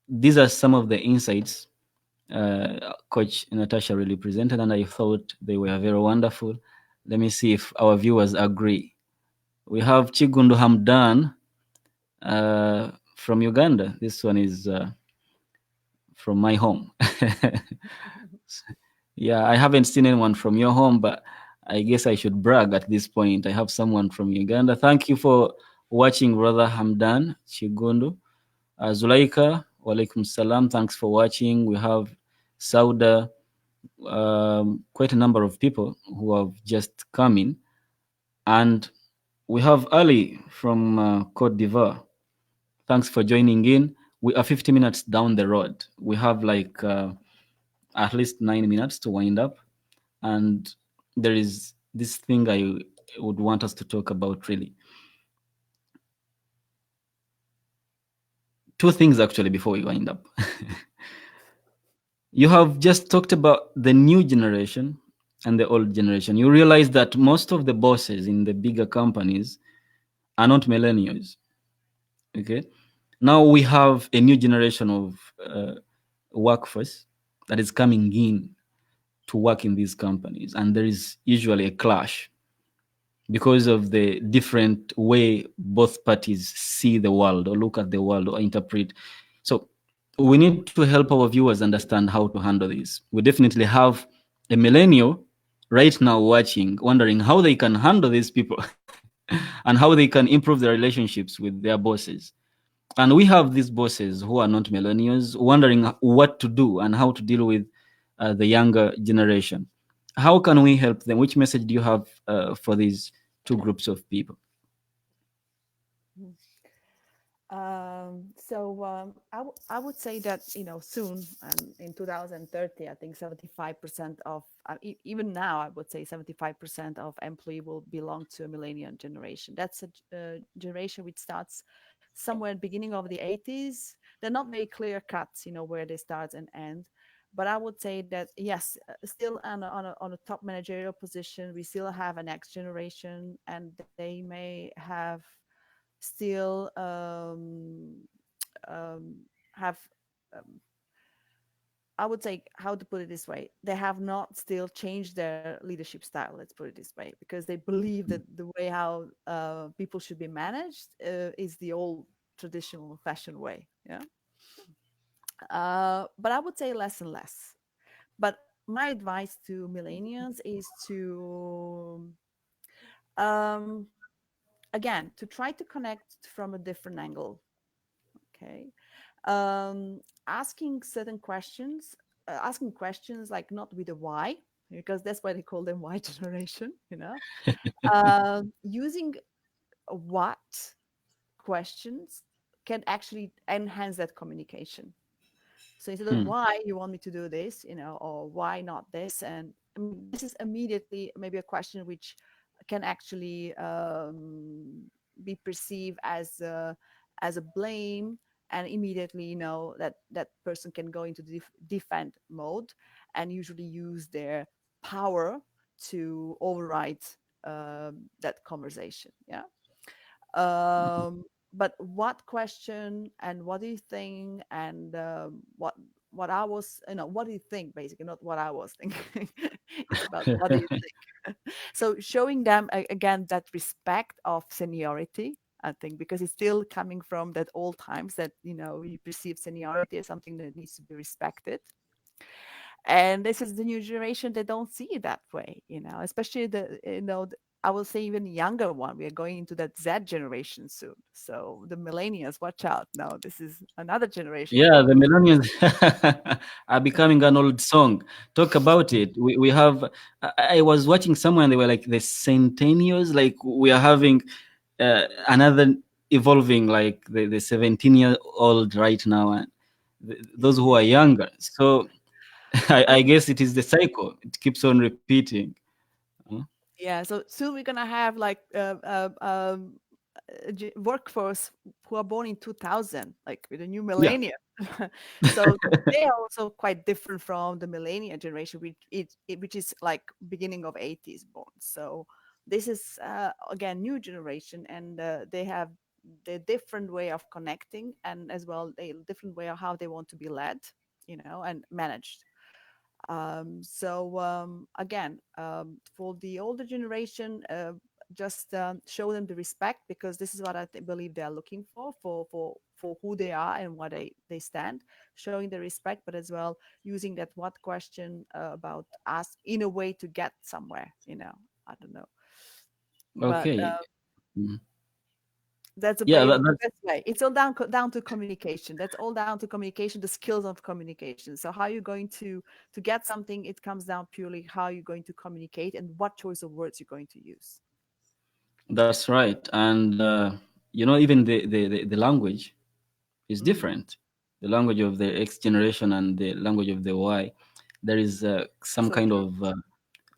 these are some of the insights Coach Natasha really presented, and I thought they were very wonderful. Let me see if our viewers agree. We have Chigundu Hamdan from Uganda. This one is from my home. Yeah, I haven't seen anyone from your home, but I guess I should brag at this point. I have someone from Uganda. Thank you for watching, Brother Hamdan Chigundu. Zulaika, walaikum salam. Thanks for watching. We have Sauda, quite a number of people who have just come in. And we have Ali from Cote d'Ivoire. Thanks for joining in. We are 50 minutes down the road. We have like at least 9 minutes to wind up. And there is this thing I would want us to talk about really. Two things actually before we wind up. You have just talked about the new generation and the old generation. You realize that most of the bosses in the bigger companies are not millennials. Okay. Now we have a new generation of workforce that is coming in to work in these companies, and there is usually a clash because of the different way both parties see the world or look at the world or interpret. So we need to help our viewers understand how to handle this. We definitely have a millennial right now watching, wondering how they can handle these people and how they can improve their relationships with their bosses. And we have these bosses who are not millennials wondering what to do and how to deal with the younger generation. How can we help them? Which message do you have for these two groups of people? I would say that soon, in 2030, I think 75% of even now I would say 75% of employee will belong to a millennial generation. That's a generation which starts somewhere at the beginning of the 80s. They're not very clear cuts, where they start and end. But I would say that yes, still on a top managerial position, we still have a next generation, and they may have still have I would say, how to put it this way, they have not still changed their leadership style, let's put it this way, because they believe that the way how people should be managed is the old traditional fashion way. Yeah. But I would say less and less. But my advice to millennials is to um, again, to try to connect from a different angle. Okay. Asking certain questions, asking questions like not with a why, because that's why they call them why generation, using what questions can actually enhance that communication. So instead of Hmm. why you want me to do this, or why not this, and I mean, this is immediately maybe a question which can actually be perceived as a blame, and immediately that that person can go into defend mode and usually use their power to override that conversation. Yeah. But what question and what do you think, and what I was, what do you think, basically, not what I was thinking. It's about what do you think. So showing them again that respect of seniority, I think, because it's still coming from that old times that you perceive seniority as something that needs to be respected. And this is the new generation, they don't see it that way, especially I will say even younger one. We are going into that Z generation soon, so the millennials, watch out. Now this is another generation Yeah, coming. the millennials are becoming an old song. Talk about it. We have. I was watching somewhere, and they were like the centennials. Like we are having another evolving, like the 17-year-old right now, and those who are younger. So I So guess it is the cycle. It keeps on repeating. Huh? yeah, so soon we're gonna have like workforce who are born in 2000, like with the new Yeah. millennium. So they are also quite different from the millennial generation, which is like beginning of 80s born. So this is again new generation, and they have the different way of connecting, and as well a different way of how they want to be led, and managed. Again, for the older generation, just show them the respect, because this is what I believe they are looking for who they are and what they stand. Showing the respect, but as well using that what question about ask in a way to get somewhere. I don't know, but Okay. Mhm. that's a Yeah, maybe the that's best way. It's all down to communication. That's all down to communication, the skills of communication. So how you're going to get something, it comes down purely how you're going to communicate and what choice of words you're going to use. that's right. And even the language is Mm, different. The language of the X generation and the language of the Y, there is some so kind true.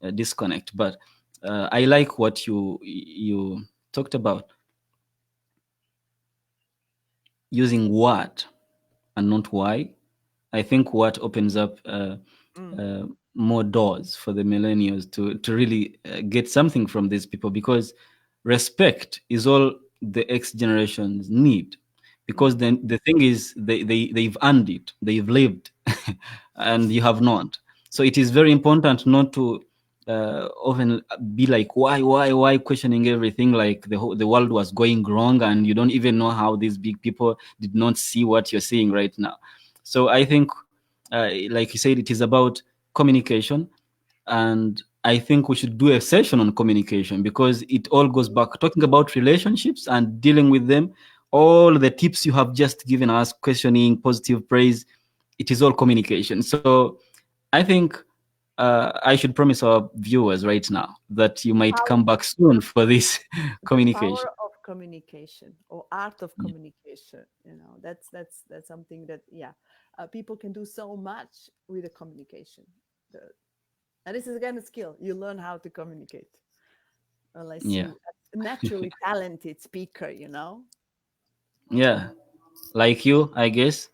of disconnect. But I like what you talked about, using what and not why. I think what opens up Mm, more doors for the millennials to really get something from these people, because respect is all the X generations need. Because mm, then the thing is, they've earned it, they've lived, and you have not. So it is very important not to often be like, why, questioning everything, like the world was going wrong and you don't even know how these big people did not see what you're seeing right now. So I think, like you said, it is about communication. And I think we should do a session on communication, because it all goes mm. back talking about relationships and dealing with them. All the tips you have just given us, questioning, positive praise, it is all communication. So I think I should promise our viewers right now that you might Power, come back soon for this the communication. power of communication or art of Yeah. communication. That's something that, yeah, people can do so much with the communication. The, and this is again a skill. You learn how to communicate unless Yeah. you a naturally talented speaker. Yeah. Like you, I guess.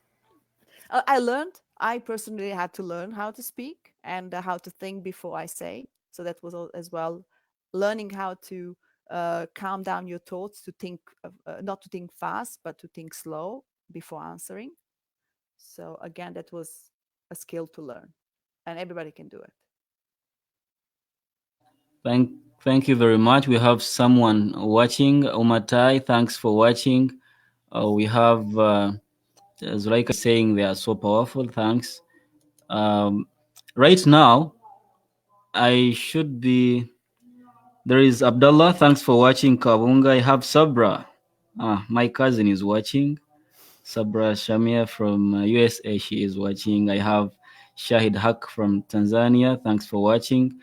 I personally had to learn how to speak and how to think before I say. So that was as well learning how to calm down your thoughts, to think, not to think fast, but to think slow before answering. So again, that was a skill to learn, and everybody can do it. Thank thank you very much. We have someone watching. Umatai, thanks for watching. We have Zuleika saying they are so powerful. Thanks. Um, right now, I should be. There is Abdullah. Thanks for watching. Kawunga. I have Sabra. My cousin is watching. Sabra Shamia from USA, she is watching. I have Shahid Haq from Tanzania. Thanks for watching.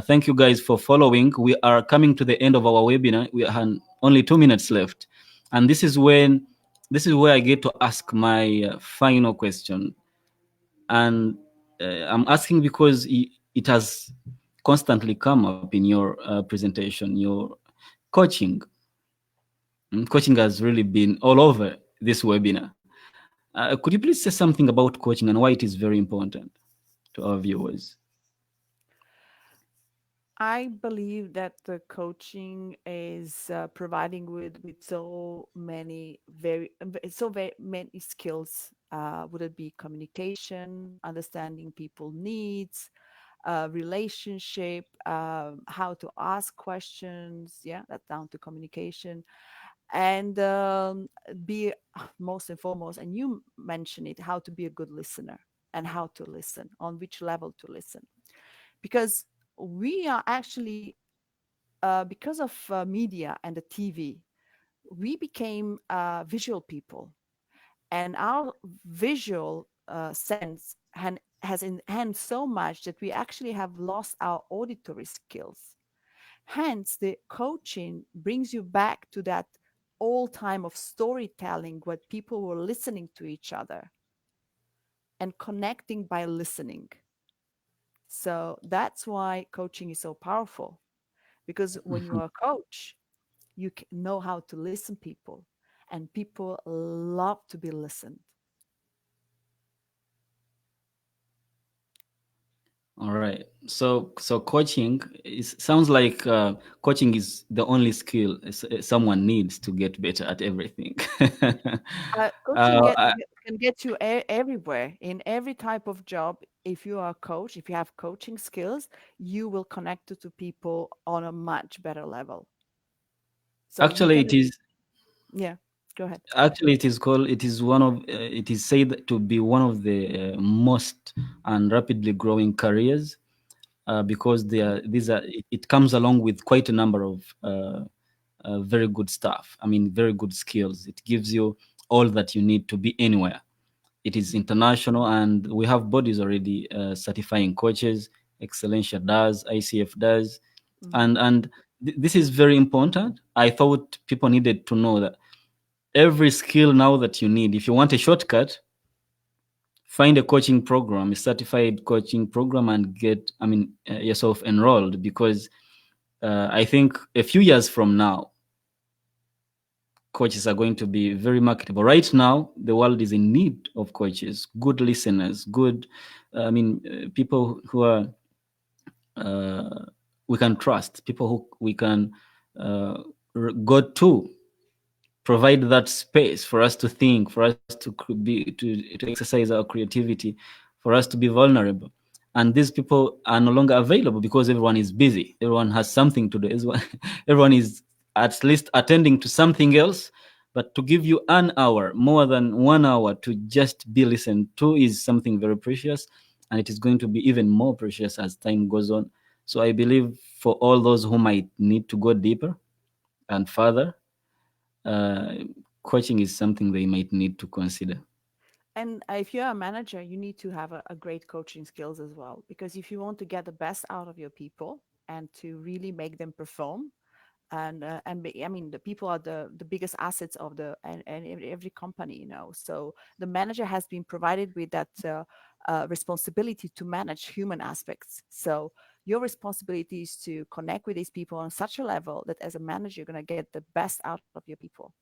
Thank you guys for following. We are coming to the end of our webinar. We have only 2 minutes left, and this is where I get to ask my final question. And I'm asking because it has constantly come up in your presentation, your coaching. Coaching has really been all over this webinar. Could you please say something about coaching and why it is very important to our viewers? I believe that the coaching is providing with so many very many skills. Would it be communication, understanding people needs, relationship, how to ask questions? Yeah, that's down to communication, and be most and foremost. And you mentioned it, how to be a good listener and how to listen, on which level to listen, because we are actually because of media and the TV, we became visual people, and our visual sense has enhanced so much that we actually have lost our auditory skills. Hence, the coaching brings you back to that old time of storytelling, where people were listening to each other and connecting by listening. So that's why coaching is so powerful, because when you are a coach, know how to listen people, and people love to be listened. All right. So coaching is sounds like coaching is the only skill someone needs to get better at everything. Coaching uh, can get you everywhere in every type of job. If you are a coach, if you have coaching skills, you will connect to people on a much better level. So you actually, can, it is yeah, go ahead. actually it is called. It is one of. It is said to be one of the most and rapidly growing careers because they are, these are. It comes along with quite a number of very good stuff. I mean, very good skills. It gives you all that you need to be anywhere. It is Mhm, international, and we have bodies already certifying coaches. Excellencia does, ICF does, mhm. and this is very important. I thought people needed to know that every skill now that you need, if you want a shortcut, find a coaching program, a certified coaching program, and get, I mean, yourself enrolled because I think a few years from now, coaches are going to be very marketable. Right now, the world is in need of coaches, good listeners, good, people who are uh, we can trust, people who we can uh, go to, provide that space for us to think, for us to to exercise our creativity, for us to be vulnerable. And these people are no longer available because everyone is busy. Everyone has something to do. Everyone is at least attending to something else. But to give you an hour, more than 1 hour to just be listened to is something very precious. And it is going to be even more precious as time goes on. So I believe for all those who might need to go deeper and further, uh, coaching is something they might need to consider. And if you're a manager, you need to have a great coaching skills as well. Because if you want to get the best out of your people and to really make them perform, I mean, the people are the biggest assets of the and every company, So the manager has been provided with that responsibility to manage human aspects. So your responsibility is to connect with these people on such a level that as a manager, you're going to get the best out of your people,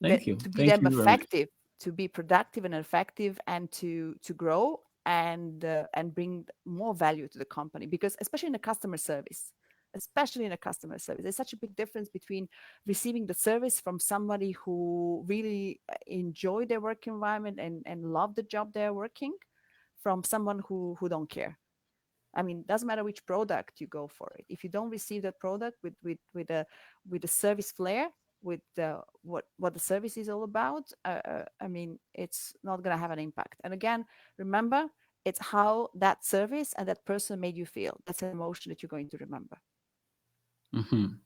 that Thank you. to be Thank them you very much. effective, to be productive and effective, and to grow and bring more value to the company. Because especially in the customer service, there's such a big difference between receiving the service from somebody who really enjoy their work environment and love the job they're working, from someone who don't care. I mean, doesn't matter which product you go for it. If you don't receive that product with a service flair, with what the service is all about, I mean, it's not going to have an impact. And again, remember, it's how that service and that person made you feel. That's an emotion that you're going to remember. Mhm.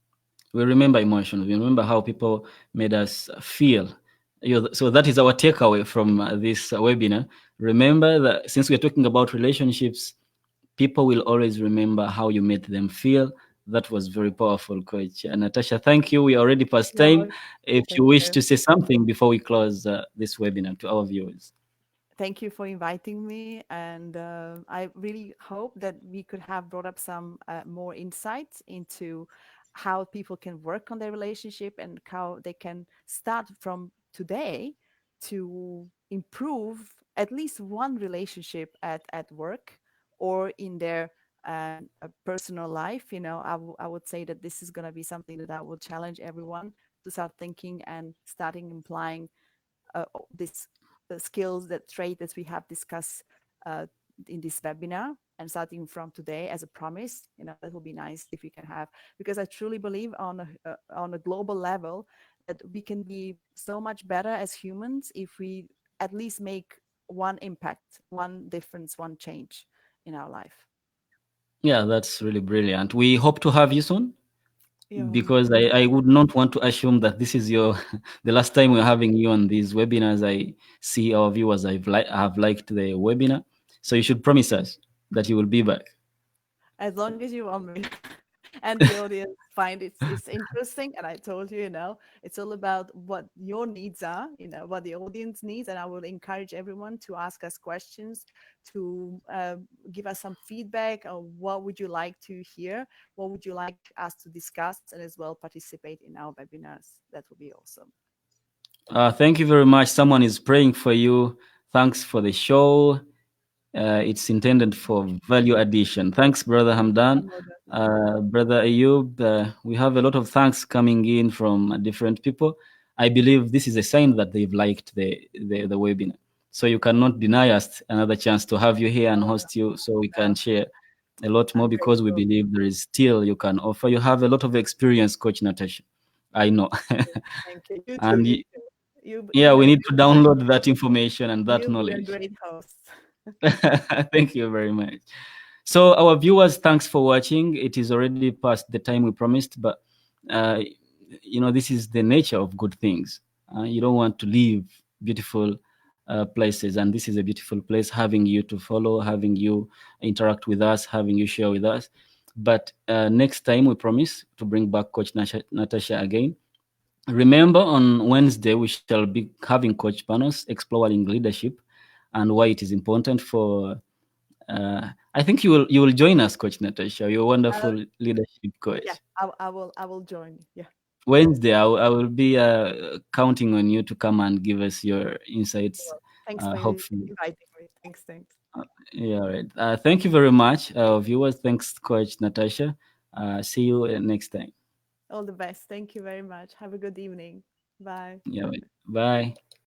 We remember emotions. We remember how people made us feel. So that is our takeaway from this webinar. Remember that since we're talking about relationships, people will always remember how you made them feel. That was very powerful, Coach Natasha. Thank you. We are already past time. No, If you thank wish you. to say something before we close this webinar to our viewers. Thank you for inviting me, and I really hope that we could have brought up some more insights into how people can work on their relationship and how they can start from today to improve at least one relationship at work or in their personal life. I would say that this is going to be something that I will challenge everyone to start thinking and starting implying this skills, that trait that we have discussed uh, in this webinar, and starting from today as a promise. That will be nice if we can have, because I truly believe on a global level that we can be so much better as humans if we at least make one impact, one difference, one change in our life. Yeah, that's really brilliant. We hope to have you soon, Yeah. because I would not want to assume that this is your the last time we're having you on these webinars. I see our viewers have liked the webinar, so you should promise us that you will be back. As long as you want me. and the audience find it's interesting. And I told you, it's all about what your needs are, what the audience needs. And I will encourage everyone to ask us questions, to give us some feedback on what would you like to hear, what would you like us to discuss, and as well participate in our webinars. That would be awesome. Thank you very much. Someone is praying for you. Thanks for the show. It's intended for value addition. Thanks, Brother Hamdan. Brother Ayub, we have a lot of thanks coming in from different people. I believe this is a sign that they've liked the webinar. So you cannot deny us another chance to have you here and host you so we can share a lot more, because we believe there is still you can offer. You have a lot of experience, Coach Natasha. I know. Thank you. You too. And You we have need to been download that information and that You've been a knowledge. great host. Thank you very much. So our viewers, thanks for watching. It is already past the time we promised, but this is the nature of good things. You don't want to leave beautiful places, and this is a beautiful place, having you to follow, having you interact with us, having you share with us. But next time we promise to bring back Coach Natasha again. Remember, on Wednesday we shall be having Coach Panos exploring leadership and why it is important for. I think you will join us, Coach Natasha. You're a wonderful leadership coach. Yeah, I will join. Yeah. Wednesday, I will be counting on you to come and give us your insights. Thanks for Hopefully. inviting me. Thanks. Yeah, all right. Thank you very much, viewers. Thanks, Coach Natasha. See you next time. All the best. Thank you very much. Have a good evening. Bye. Yeah, bye.